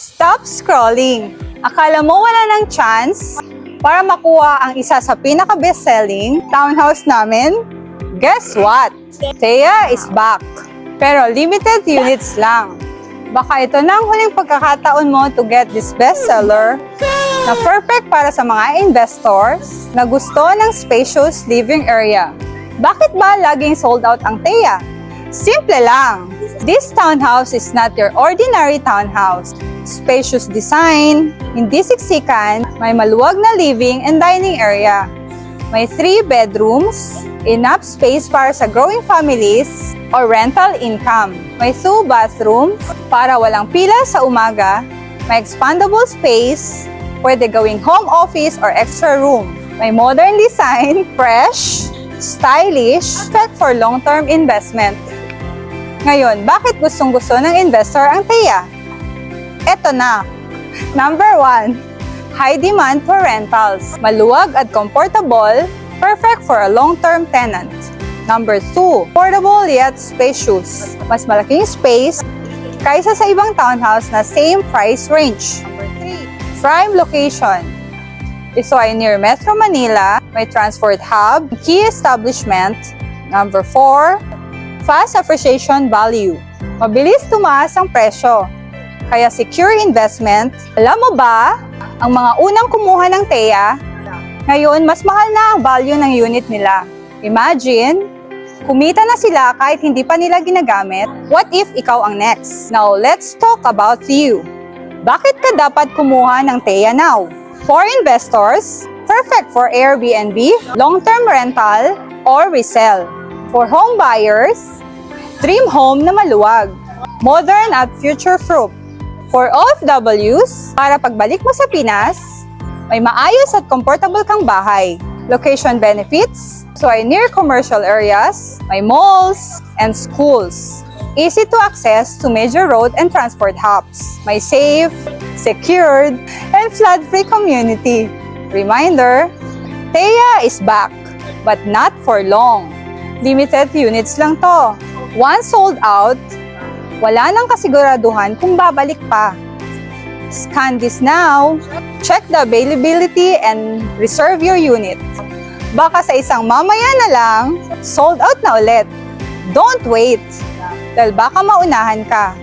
Stop scrolling. Akala mo wala ng chance para makuha ang isa sa pinaka-best-selling townhouse namin? Guess what? Thea is back. Pero limited units lang. Baka ito na ang huling pagkakataon mo to get this bestseller na perfect para sa mga investors na gusto ng spacious living area. Bakit ba laging sold out ang Thea? Simple lang. This townhouse is not your ordinary townhouse. Spacious design, hindi siksikan, may maluwag na living and dining area. May 3 bedrooms, enough space para sa growing families or rental income. May 2 bathrooms para walang pila sa umaga. May expandable space, pwede gawing home office or extra room. May modern design, fresh, stylish, perfect for long-term investment. Ngayon, bakit gustong-gusto ng investor ang Thea? Eto na. Number 1, high demand for rentals. Maluwag at comfortable, perfect for a long-term tenant. Number 2, affordable yet spacious. Mas malaking space kaysa sa ibang townhouse na same price range. Number 3, prime location. Ito ay near Metro Manila, may transport hub, key establishment. Number 4, fast appreciation value. Mabilis tumaas ang presyo, kaya secure investment. Alam mo ba, ang mga unang kumuha ng Thea, ngayon mas mahal na ang value ng unit nila. Imagine, kumita na sila kahit hindi pa nila ginagamit. What if ikaw ang next? Now, let's talk about you. Bakit ka dapat kumuha ng Thea now? For investors, perfect for Airbnb, long-term rental, or resell. For home buyers, dream home na maluwag, modern at future-proof. For OFWs, para pagbalik mo sa Pinas, may maayos at comfortable kang bahay. Location benefits, so ay near commercial areas, may malls and schools. Easy to access to major road and transport hubs. May safe, secured, and flood-free community. Reminder, Thea is back, but not for long. Limited units lang to. Once sold out, wala nang kasiguraduhan kung babalik pa. Scan this now, check the availability and reserve your unit. Baka sa isang mamaya na lang, sold out na ulit. Don't wait, dahil baka maunahan ka.